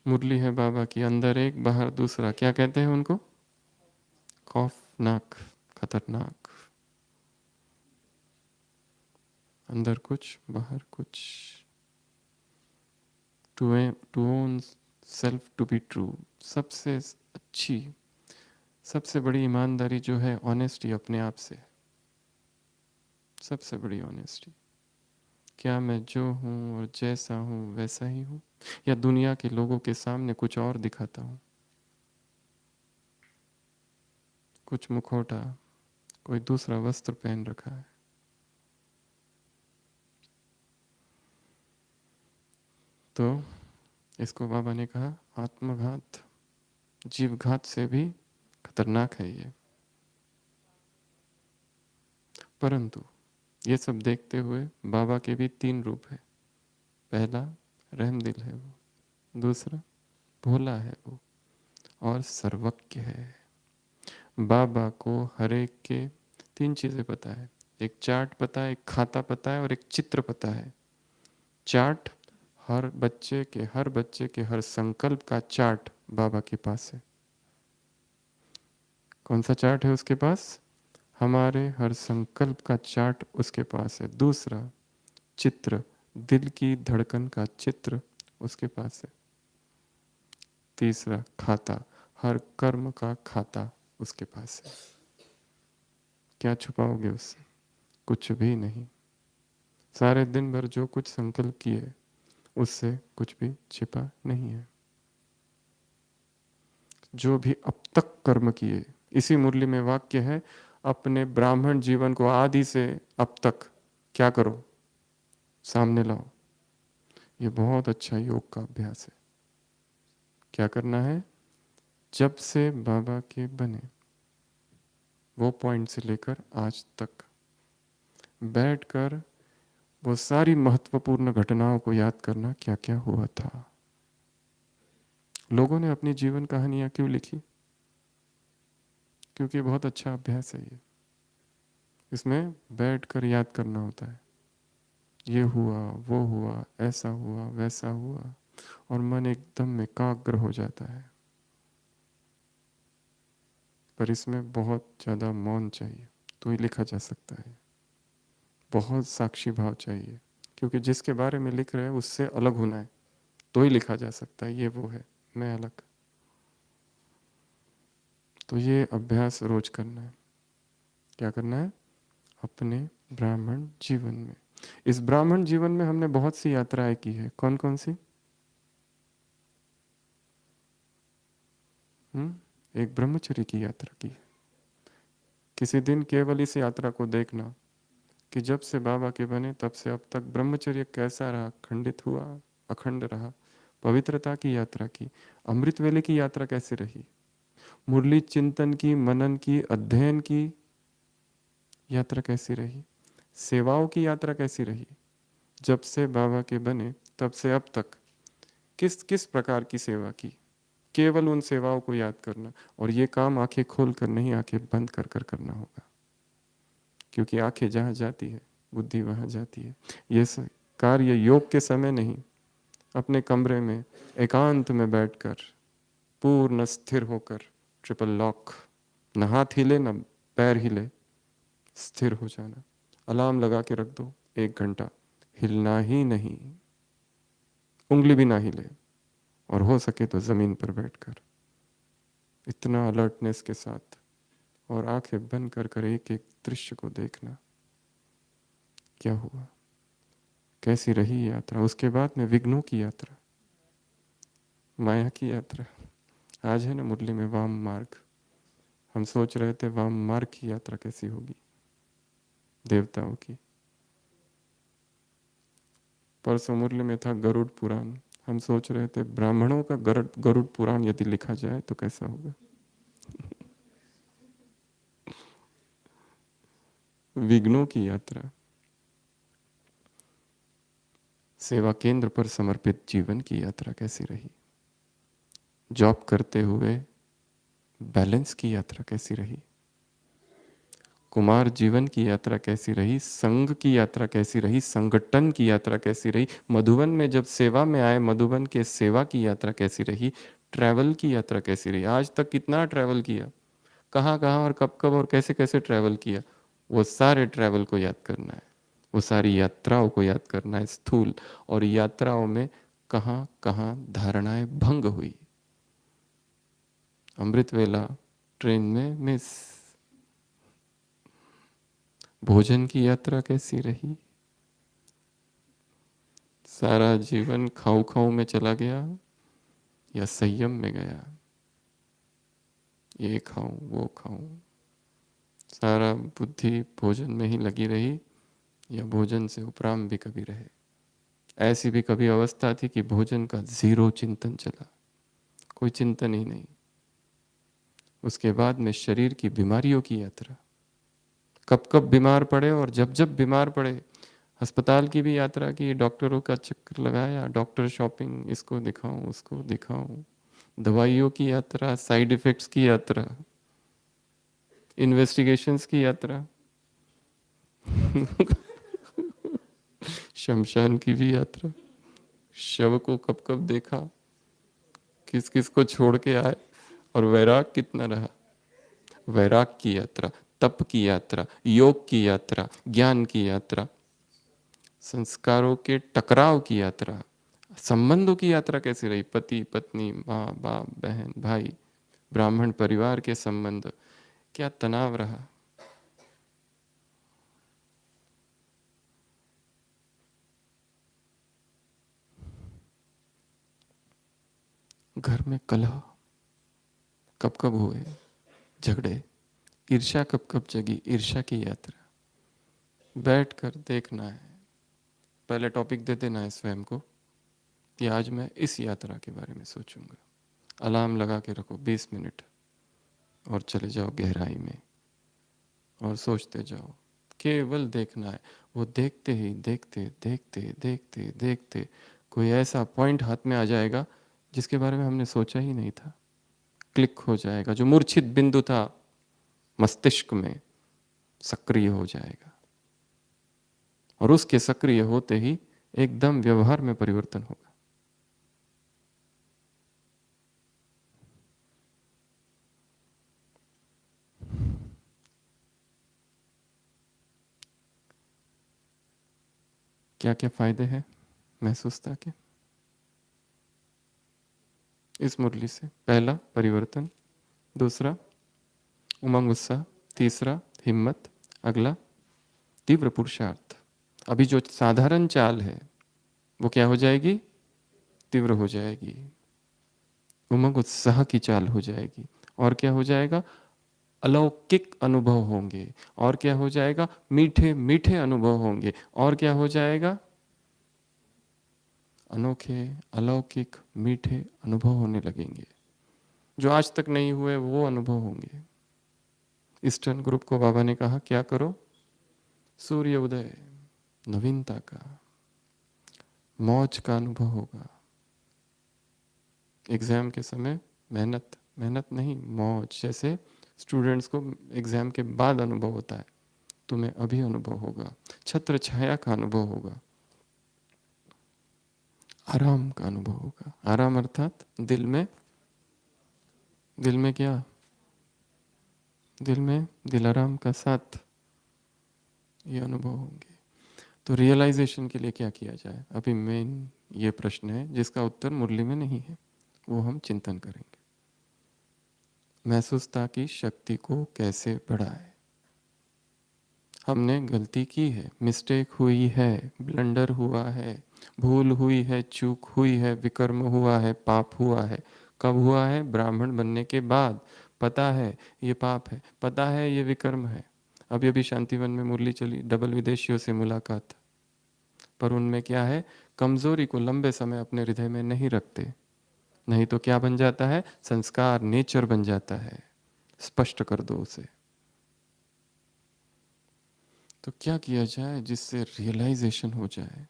मुरली है बाबा की, अंदर एक बाहर दूसरा। क्या कहते हैं उनको? खौफनाक, खतरनाक। अंदर कुछ बाहर कुछ। To own self to be true. सबसे अच्छी, सबसे बड़ी ईमानदारी जो है, ऑनेस्टी अपने आप से। सबसे बड़ी ऑनेस्टी। क्या मैं जो हूँ और जैसा हूँ वैसा ही हूँ, या दुनिया के लोगों के सामने कुछ और दिखाता हूँ? कुछ मुखौटा, कोई दूसरा वस्त्र पहन रखा है। तो इसको बाबा ने कहा आत्मघात, जीवघात से भी खतरनाक है ये। परंतु ये सब देखते हुए बाबा के भी तीन रूप है। पहला रहमदिल है वो, दूसरा भोला है वो, और सर्वज्ञ है। बाबा को हर एक के तीन चीजें पता है। एक चार्ट पता है, एक खाता पता है, और एक चित्र पता है। चार्ट, हर बच्चे के हर संकल्प का चार्ट बाबा के पास है। कौन सा चार्ट है उसके पास? हमारे हर संकल्प का चार्ट उसके पास है। दूसरा चित्र, दिल की धड़कन का चित्र उसके पास है। तीसरा खाता, हर कर्म का खाता उसके पास है। क्या छुपाओगे उससे? कुछ भी नहीं। सारे दिन भर जो कुछ संकल्प किए उससे कुछ भी छिपा नहीं है। जो भी अब तक कर्म किए, इसी मुरली में वाक्य है, अपने ब्राह्मण जीवन को आदि से अब तक क्या करो, सामने लाओ। ये बहुत अच्छा योग का अभ्यास है। क्या करना है? जब से बाबा के बने वो पॉइंट से लेकर आज तक बैठकर वो सारी महत्वपूर्ण घटनाओं को याद करना, क्या क्या हुआ था। लोगों ने अपनी जीवन कहानियां क्यों लिखी? क्योंकि बहुत अच्छा अभ्यास है ये। इसमें बैठकर याद करना होता है, ये हुआ, वो हुआ, ऐसा हुआ, वैसा हुआ, और मन एकदम एकाग्र हो जाता है। पर इसमें बहुत ज़्यादा मौन चाहिए तो ही लिखा जा सकता है। बहुत साक्षी भाव चाहिए, क्योंकि जिसके बारे में लिख रहे हैं उससे अलग होना है तो ही लिखा जा सकता है। ये वो है, मैं अलग। तो ये अभ्यास रोज करना है। क्या करना है? अपने ब्राह्मण जीवन में। इस ब्राह्मण जीवन में हमने बहुत सी यात्राएं की है। कौन कौन सी? एक ब्रह्मचर्य की यात्रा की। किसी दिन केवल इस यात्रा को देखना कि जब से बाबा के बने तब से अब तक ब्रह्मचर्य कैसा रहा, खंडित हुआ, अखंड रहा। पवित्रता की यात्रा की, अमृत वेले की यात्रा कैसी रही, मुरली चिंतन की, मनन की, अध्ययन की यात्रा कैसी रही, सेवाओं की यात्रा कैसी रही। जब से बाबा के बने तब से अब तक किस किस प्रकार की सेवा की, केवल उन सेवाओं को याद करना। और ये काम आंखें खोल कर नहीं, आंखें बंद कर कर करना होगा, क्योंकि आंखें जहाँ जाती है बुद्धि वहाँ जाती है। ये कार्य योग के समय नहीं, अपने कमरे में एकांत में बैठकर पूर्ण स्थिर होकर, ट्रिपल लॉक, न हाथ हिले न पैर हिले, स्थिर हो जाना। अलार्म लगा के रख दो, 1 घंटा हिलना ही नहीं, उंगली भी ना हिले, और हो सके तो जमीन पर बैठकर इतना अलर्टनेस के साथ और आंखें बंद कर कर एक एक दृश्य को देखना, क्या हुआ, कैसी रही यात्रा। उसके बाद में विघ्नों की यात्रा, माया की यात्रा। आज है ना मुरली में वाम मार्ग, हम सोच रहे थे वाम मार्ग की यात्रा कैसी होगी, देवताओं की। परसों मुरली में था गरुड़ पुराण, हम सोच रहे थे ब्राह्मणों का गरुड़ पुराण यदि लिखा जाए तो कैसा होगा। विघ्नों की यात्रा, सेवा केंद्र पर समर्पित जीवन की यात्रा कैसी रही, जॉब करते हुए बैलेंस की यात्रा कैसी रही, कुमार जीवन की यात्रा कैसी रही, संघ की यात्रा कैसी रही, संगठन की यात्रा कैसी रही, मधुबन में जब सेवा में आए मधुबन के सेवा की यात्रा कैसी रही, ट्रैवल की यात्रा कैसी रही। आज तक कितना ट्रैवल किया, कहाँ कहाँ और कब कब और कैसे कैसे ट्रैवल किया, वो सारे ट्रैवल को याद करना है, वो सारी यात्राओं को याद करना है स्थूल। और यात्राओं में कहाँ कहाँ धारणाएं भंग हुई। अमृत वेला ट्रेन में मिस, भोजन की यात्रा कैसी रही, सारा जीवन खाऊ खाऊ में चला गया या संयम में गया, ये खाऊं वो खाऊं, सारा बुद्धि भोजन में ही लगी रही या भोजन से उपराम भी कभी रहे। ऐसी भी कभी अवस्था थी कि भोजन का जीरो चिंतन चला, कोई चिंतन ही नहीं। उसके बाद में शरीर की बीमारियों की यात्रा, कब कब बीमार पड़े और जब जब बीमार पड़े अस्पताल की भी यात्रा की, डॉक्टरों का चक्कर लगाया, डॉक्टर शॉपिंग, इसको दिखाऊं उसको दिखाऊं, दवाइयों की यात्रा, साइड इफेक्ट्स की यात्रा, इन्वेस्टिगेशंस की यात्रा, शमशान की भी यात्रा, शव को कब कब देखा, किस किस को छोड़ के आए, और वैराग कितना रहा। वैराग की यात्रा, तप की यात्रा, योग की यात्रा, ज्ञान की यात्रा, संस्कारों के टकराव की यात्रा, संबंधों की यात्रा कैसी रही, पति पत्नी, माँ बाप, बहन भाई, ब्राह्मण परिवार के संबंध, क्या तनाव रहा। घर में कलह कब कब हुए, झगड़े, ईर्ष्या कब कब जगी, ईर्ष्या की यात्रा। बैठ कर देखना है, पहले टॉपिक दे देना है स्वयं को कि आज मैं इस यात्रा के बारे में सोचूंगा। अलार्म लगा के रखो 20 मिनट और चले जाओ गहराई में और सोचते जाओ, केवल देखना है। वो देखते ही देखते देखते देखते देखते कोई ऐसा पॉइंट हाथ में आ जाएगा जिसके बारे में हमने सोचा ही नहीं था, क्लिक हो जाएगा, जो मूर्छित बिंदु था मस्तिष्क में सक्रिय हो जाएगा, और उसके सक्रिय होते ही एकदम व्यवहार में परिवर्तन होगा। क्या क्या फायदे हैं महसूसता के इस मुरली से? पहला परिवर्तन, दूसरा उमंग उत्साह, तीसरा हिम्मत, अगला तीव्र पुरुषार्थ। अभी जो साधारण चाल है वो क्या हो जाएगी, तीव्र हो जाएगी, उमंग उत्साह की चाल हो जाएगी, और क्या हो जाएगा? अलौकिक अनुभव होंगे। और क्या हो जाएगा? मीठे मीठे अनुभव होंगे। और क्या हो जाएगा? अनोखे, अलौकिक, मीठे अनुभव होने लगेंगे। जो आज तक नहीं हुए वो अनुभव होंगे। ईस्टर्न ग्रुप को बाबा ने कहा क्या करो? सूर्य उदय, नवीनता का, मौज का अनुभव होगा। एग्जाम के समय मेहनत, मेहनत नहीं, मौज। जैसे स्टूडेंट्स को एग्जाम के बाद अनुभव होता है, तुम्हें अभी अनुभव होगा। छत्र छाया का अनुभव होगा, आराम का अनुभव होगा। आराम अर्थात दिल में क्या? दिल में दिलाराम का साथ, ये अनुभव होंगे। तो रियलाइजेशन के लिए क्या किया जाए? अभी मेन ये प्रश्न है जिसका उत्तर मुरली में नहीं है, वो हम चिंतन करेंगे। महसूसता की शक्ति को कैसे बढ़ाए? हमने गलती की है, मिस्टेक हुई है, ब्लंडर हुआ है, भूल हुई है, चूक हुई है, विकर्म हुआ है, पाप हुआ है। कब हुआ है? ब्राह्मण बनने के बाद। पता है ये पाप है, पता है ये विकर्म है। अभी अभी शांतिवन में मुरली चली, डबल विदेशियों से मुलाकात, पर उनमें क्या है? कमजोरी को लंबे समय अपने हृदय में नहीं रखते, नहीं तो क्या बन जाता है? संस्कार, नेचर बन जाता है। स्पष्ट कर दो उसे। तो क्या किया जाए जिससे रियलाइजेशन हो जाए?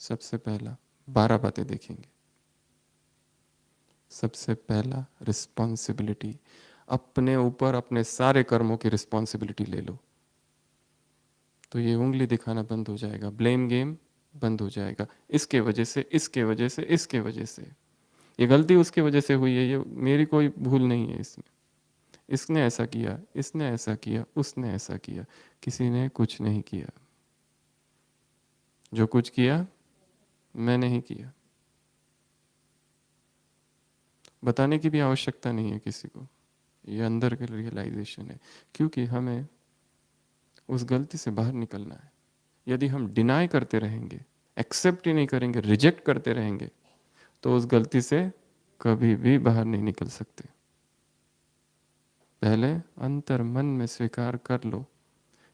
सबसे पहला 12 बातें देखेंगे। सबसे पहला रिस्पॉन्सिबिलिटी, अपने ऊपर अपने सारे कर्मों की रिस्पॉन्सिबिलिटी ले लो। तो ये उंगली दिखाना बंद हो जाएगा, ब्लेम गेम बंद हो जाएगा। इसके वजह से, इसके वजह से, इसके वजह से, ये गलती उसके वजह से हुई है, ये मेरी कोई भूल नहीं है इसमें। इसने ऐसा किया, इसने ऐसा किया, उसने ऐसा किया। किसी ने कुछ नहीं किया। जो कुछ किया मैंने ही किया। बताने की भी आवश्यकता नहीं है किसी को, ये अंदर के रियलाइजेशन है। क्योंकि हमें उस गलती से बाहर निकलना है। यदि हम डिनाई करते रहेंगे, एक्सेप्ट ही नहीं करेंगे, रिजेक्ट करते रहेंगे, तो उस गलती से कभी भी बाहर नहीं निकल सकते। पहले अंतर मन में स्वीकार कर लो,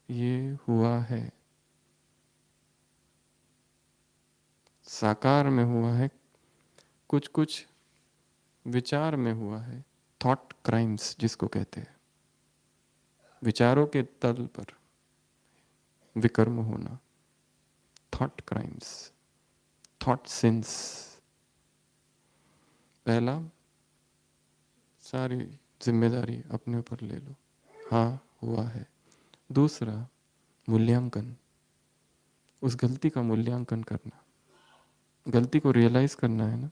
ये हुआ है, साकार में हुआ है, कुछ कुछ विचार में हुआ है। थॉट क्राइम्स जिसको कहते हैं, विचारों के तल पर विकर्म होना, थॉट क्राइम्स, थॉट सिंस। पहला, सारी जिम्मेदारी अपने ऊपर ले लो, हाँ हुआ है। दूसरा, मूल्यांकन, उस गलती का मूल्यांकन करना। गलती को रियलाइज करना है ना,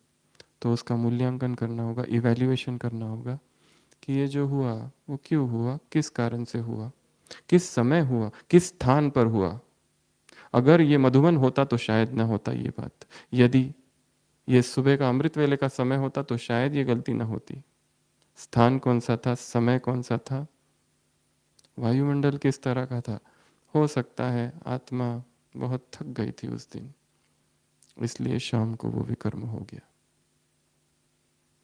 तो उसका मूल्यांकन करना होगा, इवैल्यूएशन करना होगा कि ये जो हुआ वो क्यों हुआ, किस कारण से हुआ, किस समय हुआ, किस स्थान पर हुआ। अगर ये मधुबन होता तो शायद ना होता ये बात। यदि ये सुबह का अमृत वेले का समय होता तो शायद ये गलती ना होती। स्थान कौन सा था, समय कौन सा था, वायुमंडल किस तरह का था। हो सकता है आत्मा बहुत थक गई थी उस दिन, इसलिए शाम को वो विकर्म हो गया।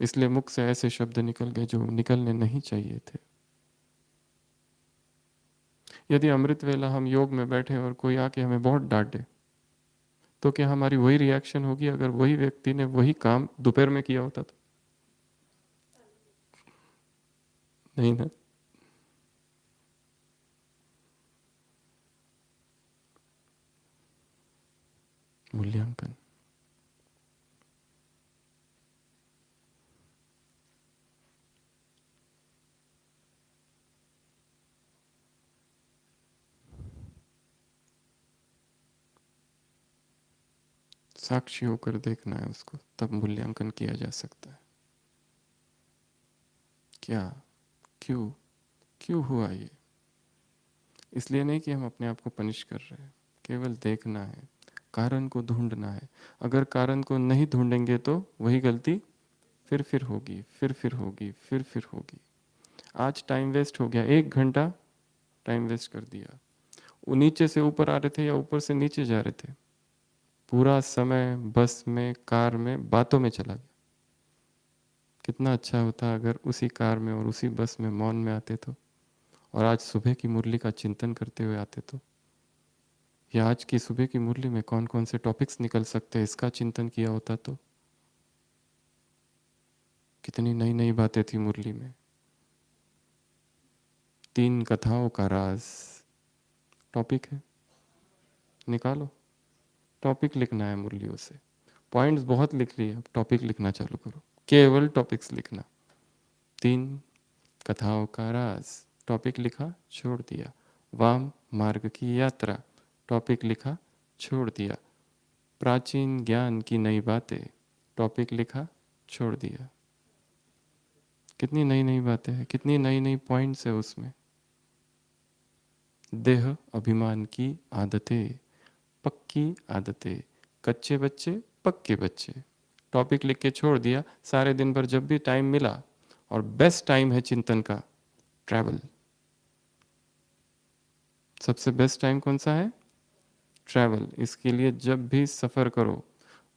इसलिए मुख से ऐसे शब्द निकल गए जो निकलने नहीं चाहिए थे। यदि अमृत वेला हम योग में बैठे और कोई आके हमें बहुत डांटे, तो क्या हमारी वही रिएक्शन होगी अगर वही व्यक्ति ने वही काम दोपहर में किया होता तो? नहीं ना। मूल्यांकन, साक्षी होकर देखना है उसको, तब मूल्यांकन किया जा सकता है। क्या, क्यों, क्यों हुआ ये? इसलिए नहीं कि हम अपने आप को पनिश कर रहे हैं, केवल देखना है, कारण को ढूंढना है। अगर कारण को नहीं ढूंढेंगे तो वही गलती फिर होगी, फिर होगी, फिर होगी। आज टाइम वेस्ट हो गया, 1 घंटा टाइम वेस्ट कर दिया। वो नीचे से ऊपर आ रहे थे या ऊपर से नीचे जा रहे थे, पूरा समय बस में, कार में, बातों में चला गया। कितना अच्छा होता अगर उसी कार में और उसी बस में मौन में आते तो, और आज सुबह की मुरली का चिंतन करते हुए आते तो, या आज की सुबह की मुरली में कौन कौन से टॉपिक्स निकल सकते हैं इसका चिंतन किया होता तो कितनी नई नई बातें थी मुरली में। 3 कथाओं का राज टॉपिक है, निकालो। टॉपिक लिखना है मुरलियों से, पॉइंट्स बहुत लिख लिए, अब टॉपिक लिखना चालू करो, केवल टॉपिक्स लिखना। 3 कथाओं का राज टॉपिक लिखा, छोड़ दिया। वाम मार्ग की यात्रा टॉपिक लिखा, छोड़ दिया। प्राचीन ज्ञान की नई बातें टॉपिक लिखा, छोड़ दिया। कितनी नई नई बातें हैं, कितनी नई नई पॉइंट्स है उसमें। देह अभिमान की आदतें, पक्की आदतें, कच्चे बच्चे पक्के बच्चे टॉपिक लिख के छोड़ दिया। सारे दिन भर जब भी टाइम मिला, और बेस्ट टाइम है चिंतन का ट्रैवल। सबसे बेस्ट टाइम कौन सा है? ट्रैवल। इसके लिए जब भी सफ़र करो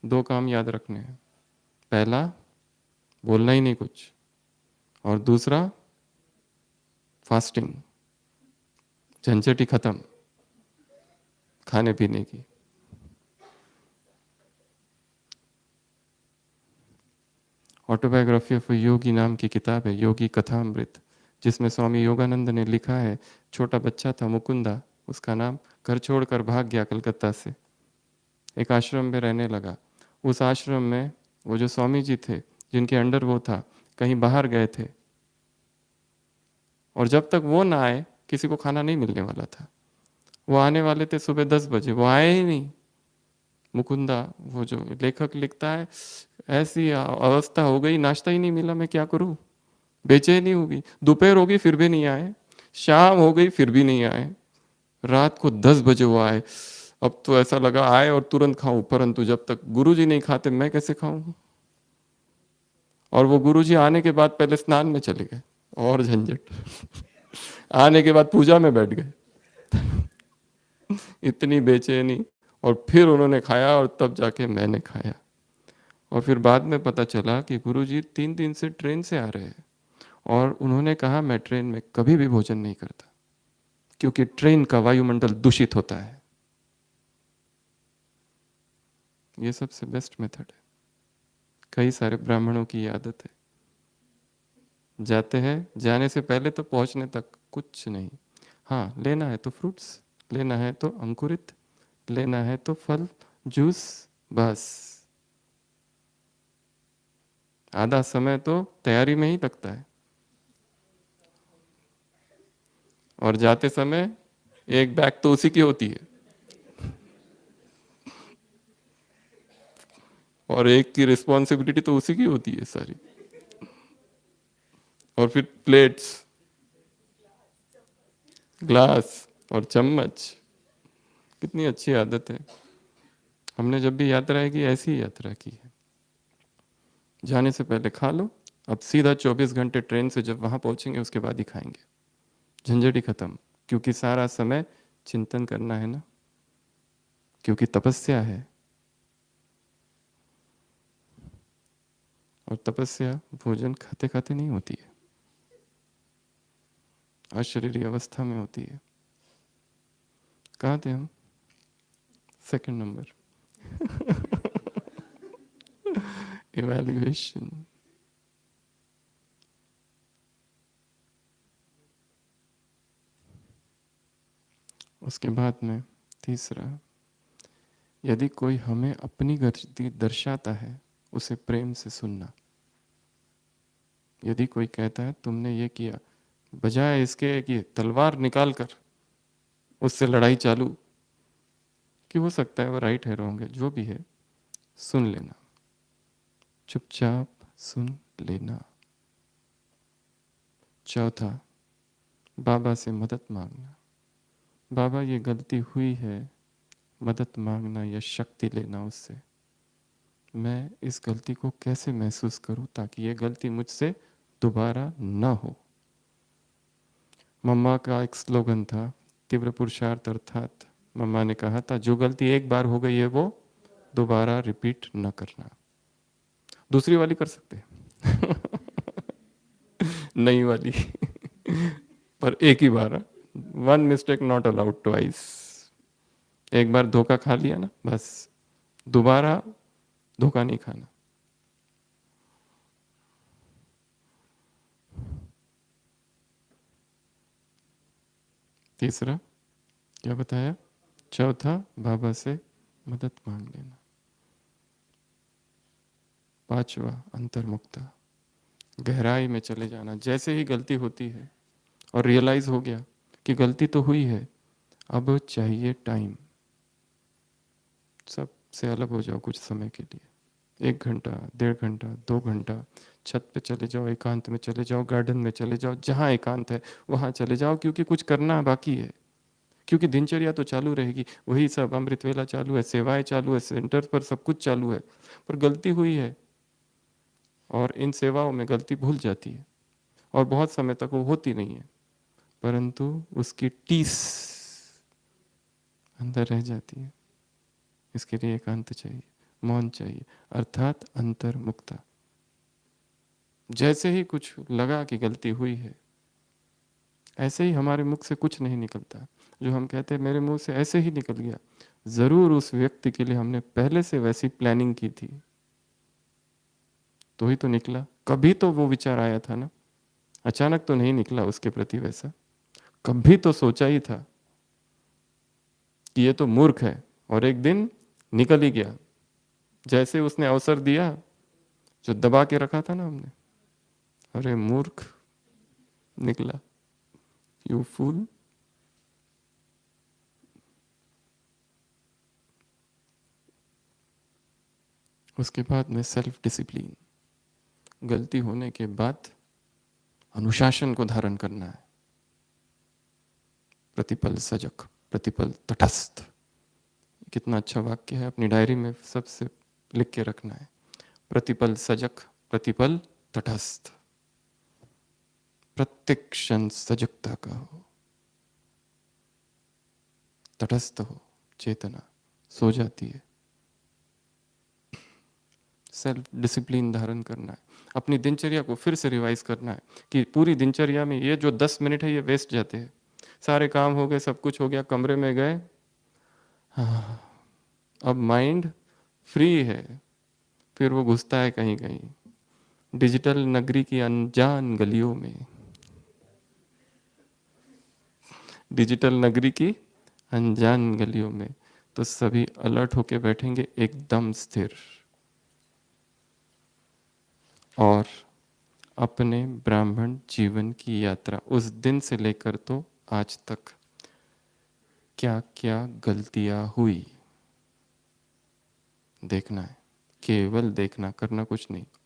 2 काम याद रखने हैं। पहला, बोलना ही नहीं कुछ, और दूसरा फास्टिंग, झंझट ही खत्म खाने पीने की। ऑटोबायोग्राफी ऑफ योगी नाम की किताब है, योगी कथामृत, जिसमें स्वामी योगानंद ने लिखा है, छोटा बच्चा था मुकुंदा, उसका नाम, घर छोड़कर भाग गया कलकत्ता से, एक आश्रम में रहने लगा। उस आश्रम में वो जो स्वामी जी थे जिनके अंडर वो था, कहीं बाहर गए थे, और जब तक वो ना आए किसी को खाना नहीं मिलने वाला था। वो आने वाले थे सुबह 10 बजे, वो आए ही नहीं। मुकुंदा, वो जो लेखक लिखता है, ऐसी अवस्था हो गई, नाश्ता ही नहीं मिला, मैं क्या करूं, बेचैनी होगी। दोपहर होगी फिर भी नहीं आए, शाम हो गई फिर भी नहीं आए, रात को 10 बजे वो आए। अब तो ऐसा लगा आए और तुरंत खाऊं, परंतु जब तक गुरुजी नहीं खाते मैं कैसे खाऊं। और वो गुरुजी आने के बाद पहले स्नान में चले गए, और झंझट आने के बाद पूजा में बैठ गए इतनी बेचैनी। और फिर उन्होंने खाया, और तब जाके मैंने खाया। और फिर बाद में पता चला कि गुरुजी 3 दिन से ट्रेन से आ रहे हैं, और उन्होंने कहा मैं ट्रेन में कभी भी भोजन नहीं करता, क्योंकि ट्रेन का वायुमंडल दूषित होता है। ये सबसे बेस्ट मेथड है। कई सारे ब्राह्मणों की आदत है, जाते हैं, जाने से पहले तो पहुंचने तक कुछ नहीं। हाँ, लेना है तो फ्रूट्स, लेना है तो अंकुरित, लेना है तो फल, जूस, बस। आधा समय तो तैयारी में ही लगता है, और जाते समय एक बैग तो उसी की होती है, और एक की रिस्पॉन्सिबिलिटी तो उसी की होती है सारी। और फिर प्लेट्स, ग्लास और चम्मच। कितनी अच्छी आदत है। हमने जब भी यात्रा की ऐसी ही यात्रा की है, जाने से पहले खा लो, अब सीधा 24 घंटे ट्रेन से जब वहां पहुंचेंगे उसके बाद ही खाएंगे, झंझट ही खत्म। क्योंकि सारा समय चिंतन करना है ना, क्योंकि तपस्या है, और तपस्या भोजन खाते खाते नहीं होती है, अशरीरी अवस्था में होती है। कहाँ थे हम? Second number evaluation. उसके बाद में तीसरा, यदि कोई हमें अपनी गलती दर्शाता है उसे प्रेम से सुनना। यदि कोई कहता है तुमने ये किया, बजाय इसके कि तलवार निकाल कर उससे लड़ाई चालू, कि हो सकता है वो राइट है रॉन्ग है, जो भी है सुन लेना, चुपचाप सुन लेना। चौथा, बाबा से मदद मांगना। बाबा ये गलती हुई है, मदद मांगना या शक्ति लेना उससे, मैं इस गलती को कैसे महसूस करूं ताकि ये गलती मुझसे दोबारा ना हो। मम्मा का एक स्लोगन था, तीव्र पुरुषार्थ, अर्थात मम्मा ने कहा था जो गलती एक बार हो गई है वो दोबारा रिपीट न करना। दूसरी वाली कर सकते हैं नई वाली। पर एक ही बार, one mistake not allowed twice. एक बार धोखा खा लिया ना, बस दोबारा धोखा नहीं खाना। तीसरा क्या बताया? चौथा बाबा से मदद मांग लेना। पांचवा अंतर्मुक्ता, गहराई में चले जाना। जैसे ही गलती होती है और रियलाइज हो गया कि गलती तो हुई है, अब चाहिए टाइम, सबसे अलग हो जाओ कुछ समय के लिए। 1 घंटा, 1.5 घंटा, 2 घंटा छत पे चले जाओ, एकांत में चले जाओ, गार्डन में चले जाओ, जहाँ एकांत है वहाँ चले जाओ, क्योंकि कुछ करना बाकी है। क्योंकि दिनचर्या तो चालू रहेगी, वही सब अमृत वेला चालू है, सेवाएं चालू है, सेंटर पर सब कुछ चालू है, पर गलती हुई है और इन सेवाओं में गलती भूल जाती है और बहुत समय तक वो होती नहीं है, परंतु उसकी टीस अंदर रह जाती है। इसके लिए एकांत चाहिए, मौन चाहिए, अर्थात अंतर्मुक्ता। जैसे ही कुछ लगा कि गलती हुई है, ऐसे ही हमारे मुख से कुछ नहीं निकलता। जो हम कहते हैं मेरे मुंह से ऐसे ही निकल गया, जरूर उस व्यक्ति के लिए हमने पहले से वैसी प्लानिंग की थी, तो ही तो निकला। कभी तो वो विचार आया था ना, अचानक तो नहीं निकला उसके प्रति वैसा। कभी तो सोचा ही था कि ये तो मूर्ख है, और एक दिन निकल ही गया। जैसे उसने अवसर दिया, जो दबा के रखा था ना हमने, अरे मूर्ख, निकला। You fool. उसके बाद में सेल्फ डिसिप्लिन। गलती होने के बाद अनुशासन को धारण करना है। प्रतिपल सजग, प्रतिपल तटस्थ। कितना अच्छा वाक्य है, अपनी डायरी में सबसे लिख के रखना है। प्रतिपल सजग, प्रतिपल तटस्थ। प्रत्येक क्षण सजगता का हो, तटस्थ हो। चेतना सो जाती है। सेल्फ डिसिप्लिन धारण करना है। अपनी दिनचर्या को फिर से रिवाइज करना है कि पूरी दिनचर्या में ये जो 10 मिनट है ये वेस्ट जाते हैं। सारे काम हो गए, सब कुछ हो गया, कमरे में गए, हाँ, अब माइंड फ्री है, फिर वो घुसता है कहीं कहीं डिजिटल नगरी की अनजान गलियों में। डिजिटल नगरी की अनजान गलियों में तो सभी अलर्ट होके बैठेंगे, एकदम स्थिर, और अपने ब्राह्मण जीवन की यात्रा उस दिन से लेकर तो आज तक क्या क्या गलतियां हुई देखना है। केवल देखना, करना कुछ नहीं,